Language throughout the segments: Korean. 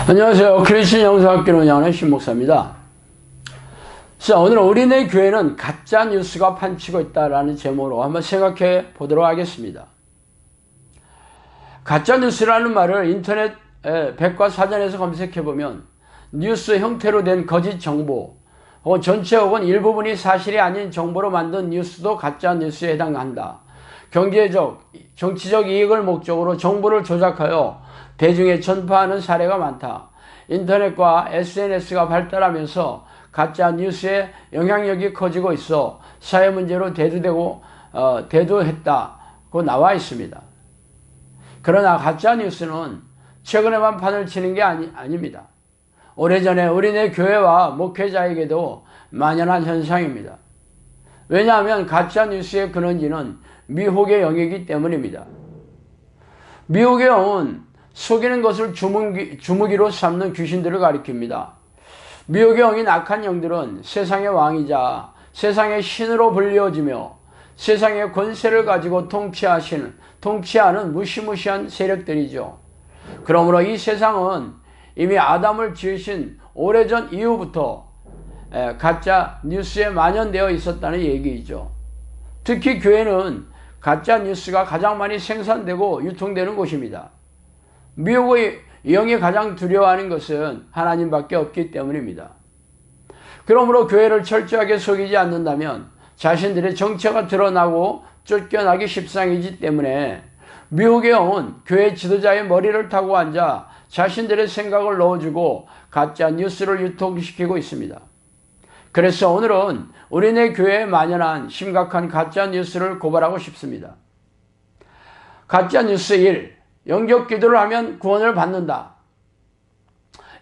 안녕하세요. 크리스천 영상학교를 운영하는 신목사입니다. 자, 오늘 우리네 교회는 가짜 뉴스가 판치고 있다라는 제목으로 한번 생각해 보도록 하겠습니다. 가짜 뉴스라는 말을 인터넷 백과사전에서 검색해 보면 뉴스 형태로 된 거짓 정보 혹은 전체 혹은 일부분이 사실이 아닌 정보로 만든 뉴스도 가짜 뉴스에 해당한다. 경제적, 정치적 이익을 목적으로 정보를 조작하여 대중에 전파하는 사례가 많다. 인터넷과 SNS가 발달하면서 가짜 뉴스의 영향력이 커지고 있어 사회 문제로 대두했다고 나와 있습니다. 그러나 가짜 뉴스는 최근에만 판을 치는 게 아닙니다. 오래전에 우리네 교회와 목회자에게도 만연한 현상입니다. 왜냐하면 가짜 뉴스의 근원지는 미혹의 영이기 때문입니다. 미혹의 영은 속이는 것을 주무기로 삼는 귀신들을 가리킵니다. 미혹의 영인 악한 영들은 세상의 왕이자 세상의 신으로 불리워지며 세상의 권세를 가지고 통치하는 무시무시한 세력들이죠. 그러므로 이 세상은 이미 아담을 지으신 오래전 이후부터 가짜 뉴스에 만연되어 있었다는 얘기이죠. 특히 교회는 가짜 뉴스가 가장 많이 생산되고 유통되는 곳입니다. 미혹의 영이 가장 두려워하는 것은 하나님밖에 없기 때문입니다. 그러므로 교회를 철저하게 속이지 않는다면 자신들의 정체가 드러나고 쫓겨나기 십상이기 때문에 미혹의 영은 교회 지도자의 머리를 타고 앉아 자신들의 생각을 넣어주고 가짜 뉴스를 유통시키고 있습니다. 그래서 오늘은 우리네 교회에 만연한 심각한 가짜 뉴스를 고발하고 싶습니다. 가짜 뉴스 1. 영접 기도를 하면 구원을 받는다.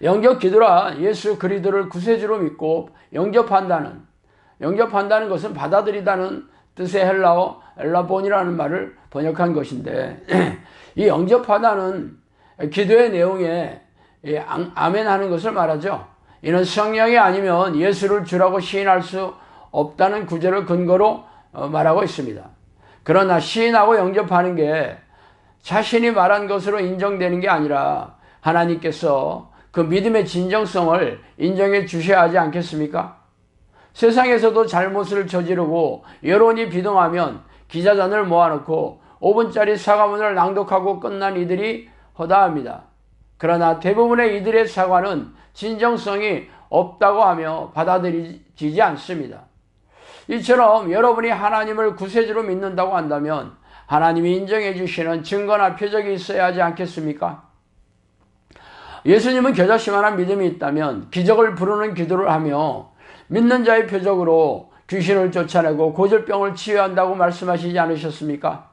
영접 기도라 예수 그리스도를 구세주로 믿고 영접한다는 것은 받아들이다는 뜻의 헬라어 엘라본이라는 말을 번역한 것인데 이 영접하다는 기도의 내용에 아멘 하는 것을 말하죠. 이는 성령이 아니면 예수를 주라고 시인할 수 없다는 구절을 근거로 말하고 있습니다. 그러나 시인하고 영접하는 게 자신이 말한 것으로 인정되는 게 아니라 하나님께서 그 믿음의 진정성을 인정해 주셔야 하지 않겠습니까? 세상에서도 잘못을 저지르고 여론이 비동하면 기자단을 모아놓고 5분짜리 사과문을 낭독하고 끝난 이들이 허다합니다. 그러나 대부분의 이들의 사과는 진정성이 없다고 하며 받아들이지 않습니다. 이처럼 여러분이 하나님을 구세주로 믿는다고 한다면 하나님이 인정해 주시는 증거나 표적이 있어야 하지 않겠습니까? 예수님은 겨자씨만한 믿음이 있다면 기적을 부르는 기도를 하며 믿는 자의 표적으로 귀신을 쫓아내고 고질병을 치유한다고 말씀하시지 않으셨습니까?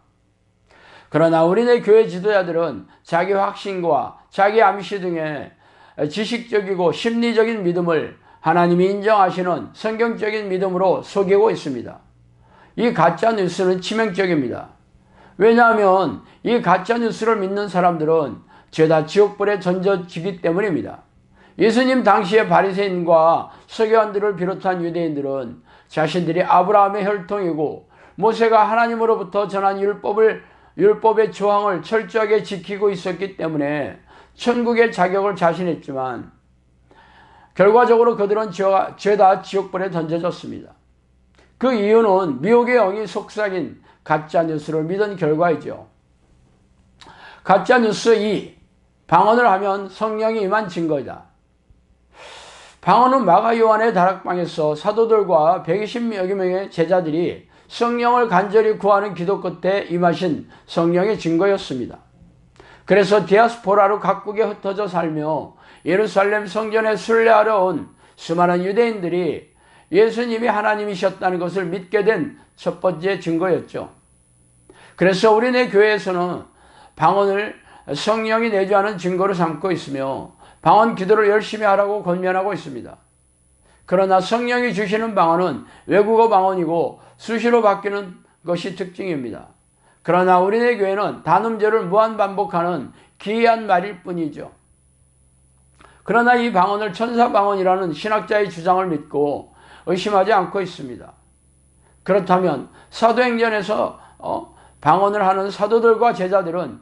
그러나 우리네 교회 지도자들은 자기 확신과 자기 암시 등의 지식적이고 심리적인 믿음을 하나님이 인정하시는 성경적인 믿음으로 속이고 있습니다. 이 가짜 뉴스는 치명적입니다. 왜냐하면 이 가짜 뉴스를 믿는 사람들은 죄다 지옥불에 던져지기 때문입니다. 예수님 당시의 바리새인과 서기관들을 비롯한 유대인들은 자신들이 아브라함의 혈통이고 모세가 하나님으로부터 전한 율법의 조항을 철저하게 지키고 있었기 때문에 천국의 자격을 자신했지만 결과적으로 그들은 죄다 지옥불에 던져졌습니다. 그 이유는 미혹의 영이 속삭인 가짜 뉴스를 믿은 결과이죠. 가짜 뉴스 2. 방언을 하면 성령이 임한 증거이다. 방언은 마가 요한의 다락방에서 사도들과 120여 명의 제자들이 성령을 간절히 구하는 기도 끝에 임하신 성령의 증거였습니다. 그래서 디아스포라로 각국에 흩어져 살며 예루살렘 성전에 순례하러 온 수많은 유대인들이 예수님이 하나님이셨다는 것을 믿게 된 첫 번째 증거였죠. 그래서 우리네 교회에서는 방언을 성령이 내주하는 증거로 삼고 있으며 방언 기도를 열심히 하라고 권면하고 있습니다. 그러나 성령이 주시는 방언은 외국어 방언이고 수시로 바뀌는 것이 특징입니다. 그러나 우리네 교회는 단음절을 무한 반복하는 기이한 말일 뿐이죠. 그러나 이 방언을 천사 방언이라는 신학자의 주장을 믿고 의심하지 않고 있습니다. 그렇다면 사도행전에서 방언을 하는 사도들과 제자들은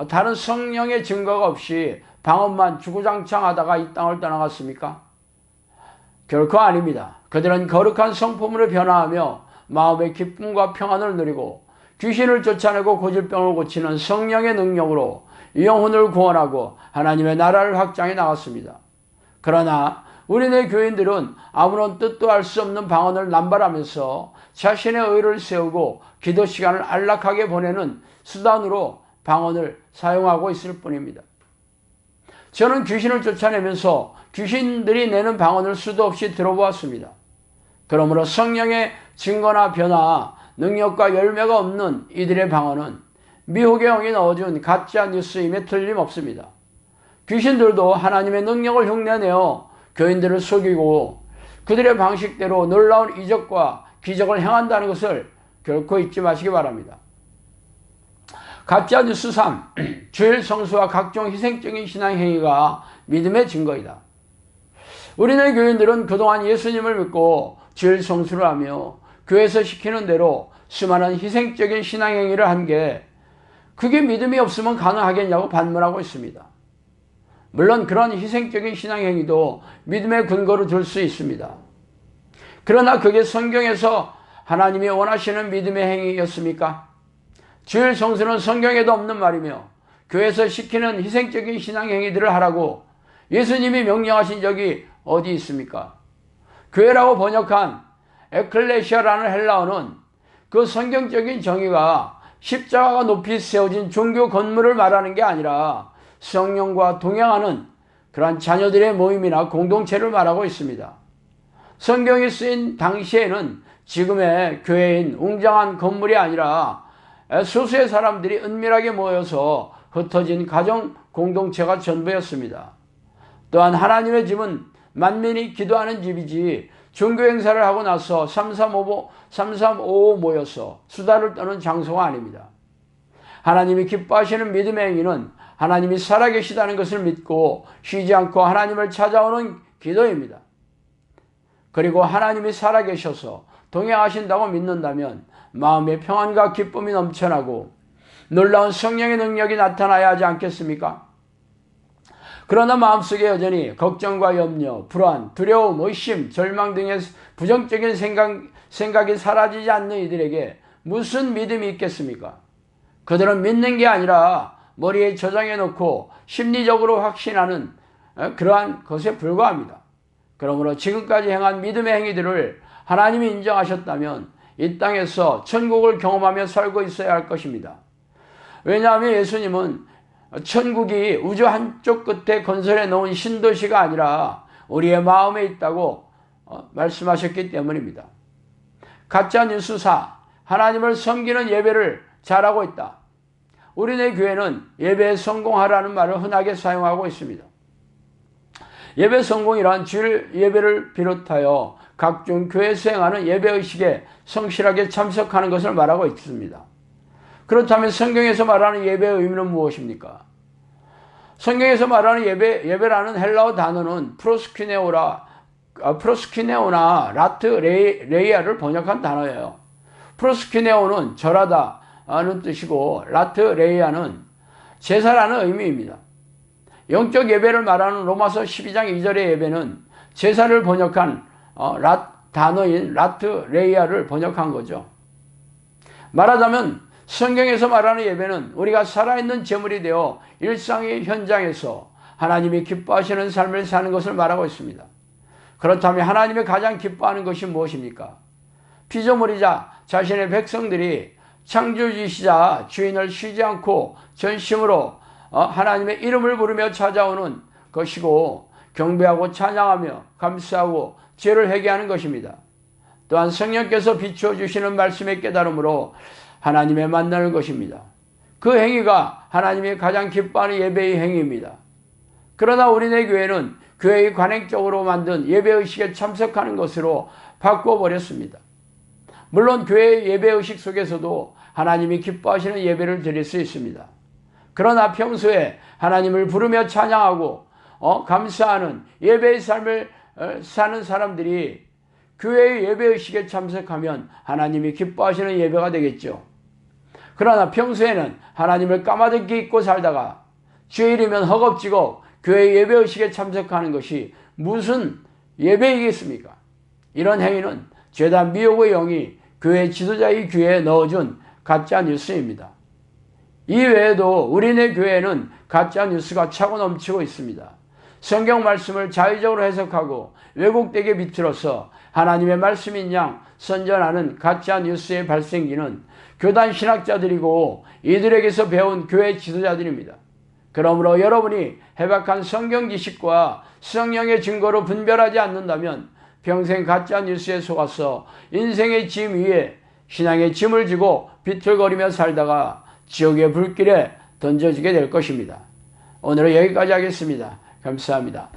다른 성령의 증거가 없이 방언만 주구장창하다가 이 땅을 떠나갔습니까? 결코 아닙니다. 그들은 거룩한 성품으로 변화하며 마음의 기쁨과 평안을 누리고 귀신을 쫓아내고 고질병을 고치는 성령의 능력으로 영혼을 구원하고 하나님의 나라를 확장해 나갔습니다. 그러나 우리네 교인들은 아무런 뜻도 알 수 없는 방언을 남발하면서 자신의 의를 세우고 기도 시간을 안락하게 보내는 수단으로 방언을 사용하고 있을 뿐입니다. 저는 귀신을 쫓아내면서 귀신들이 내는 방언을 수도 없이 들어보았습니다. 그러므로 성령의 증거나 변화, 능력과 열매가 없는 이들의 방언은 미혹의 영이 넣어준 가짜 뉴스임에 틀림없습니다. 귀신들도 하나님의 능력을 흉내내어 교인들을 속이고 그들의 방식대로 놀라운 이적과 기적을 행한다는 것을 결코 잊지 마시기 바랍니다. 가짜 뉴스 3. 주일 성수와 각종 희생적인 신앙 행위가 믿음의 증거이다. 우리네 교인들은 그동안 예수님을 믿고 주일 성수를 하며 교회에서 시키는 대로 수많은 희생적인 신앙 행위를 한 게 그게 믿음이 없으면 가능하겠냐고 반문하고 있습니다. 물론 그런 희생적인 신앙 행위도 믿음의 근거로 둘 수 있습니다. 그러나 그게 성경에서 하나님이 원하시는 믿음의 행위였습니까? 주일 성수는 성경에도 없는 말이며 교회에서 시키는 희생적인 신앙 행위들을 하라고 예수님이 명령하신 적이 어디 있습니까? 교회라고 번역한 에클레시아라는 헬라어는 그 성경적인 정의가 십자가가 높이 세워진 종교 건물을 말하는 게 아니라 성령과 동행하는 그러한 자녀들의 모임이나 공동체를 말하고 있습니다. 성경이 쓰인 당시에는 지금의 교회인 웅장한 건물이 아니라 소수의 사람들이 은밀하게 모여서 흩어진 가정 공동체가 전부였습니다. 또한 하나님의 집은 만민이 기도하는 집이지 종교 행사를 하고 나서 3355 모여서 수다를 떠는 장소가 아닙니다. 하나님이 기뻐하시는 믿음의 행위는 하나님이 살아계시다는 것을 믿고 쉬지 않고 하나님을 찾아오는 기도입니다. 그리고 하나님이 살아계셔서 동행하신다고 믿는다면 마음의 평안과 기쁨이 넘쳐나고 놀라운 성령의 능력이 나타나야 하지 않겠습니까? 그러나 마음속에 여전히 걱정과 염려, 불안, 두려움, 의심, 절망 등의 부정적인 생각이 사라지지 않는 이들에게 무슨 믿음이 있겠습니까? 그들은 믿는 게 아니라 머리에 저장해 놓고 심리적으로 확신하는 그러한 것에 불과합니다. 그러므로 지금까지 행한 믿음의 행위들을 하나님이 인정하셨다면 이 땅에서 천국을 경험하며 살고 있어야 할 것입니다. 왜냐하면 예수님은 천국이 우주 한쪽 끝에 건설해 놓은 신도시가 아니라 우리의 마음에 있다고 말씀하셨기 때문입니다. 가짜뉴스 4. 하나님을 섬기는 예배를 잘하고 있다. 우리네 교회는 예배에 성공하라는 말을 흔하게 사용하고 있습니다. 예배 성공이란 주일 예배를 비롯하여 각종 교회에서 행하는 예배의식에 성실하게 참석하는 것을 말하고 있습니다. 그렇다면 성경에서 말하는 예배의 의미는 무엇입니까? 성경에서 말하는 예배라는 헬라어 단어는 프로스키네오나 라트 레이아를 번역한 단어예요. 프로스키네오는 절하다는 뜻이고 라트 레이아는 제사라는 의미입니다. 영적 예배를 말하는 로마서 12장 2절의 예배는 제사를 번역한 단어인 라트 레이아를 번역한 거죠. 말하자면 성경에서 말하는 예배는 우리가 살아있는 제물이 되어 일상의 현장에서 하나님이 기뻐하시는 삶을 사는 것을 말하고 있습니다. 그렇다면 하나님이 가장 기뻐하는 것이 무엇입니까? 피조물이자 자신의 백성들이 창조주시자 주인을 쉬지 않고 전심으로 하나님의 이름을 부르며 찾아오는 것이고 경배하고 찬양하며 감사하고 죄를 회개하는 것입니다. 또한 성령께서 비추어 주시는 말씀의 깨달음으로 하나님의 만나는 것입니다. 그 행위가 하나님이 가장 기뻐하는 예배의 행위입니다. 그러나 우리네 교회는 교회의 관행적으로 만든 예배의식에 참석하는 것으로 바꿔버렸습니다. 물론 교회의 예배의식 속에서도 하나님이 기뻐하시는 예배를 드릴 수 있습니다. 그러나 평소에 하나님을 부르며 찬양하고 감사하는 예배의 삶을 사는 사람들이 교회의 예배의식에 참석하면 하나님이 기뻐하시는 예배가 되겠죠. 그러나 평소에는 하나님을 까마득히 잊고 살다가 주일이면 허겁지겁 교회 예배의식에 참석하는 것이 무슨 예배이겠습니까? 이런 행위는 죄다 미혹의 영이 교회 지도자의 귀에 넣어준 가짜 뉴스입니다. 이 외에도 우리네 교회에는 가짜 뉴스가 차고 넘치고 있습니다. 성경 말씀을 자의적으로 해석하고 왜곡되게 비틀어서 하나님의 말씀인 양 선전하는 가짜 뉴스의 발생기는 교단 신학자들이고 이들에게서 배운 교회 지도자들입니다. 그러므로 여러분이 해박한 성경 지식과 성령의 증거로 분별하지 않는다면 평생 가짜 뉴스에 속아서 인생의 짐 위에 신앙의 짐을 지고 비틀거리며 살다가 지옥의 불길에 던져지게 될 것입니다. 오늘은 여기까지 하겠습니다. 감사합니다.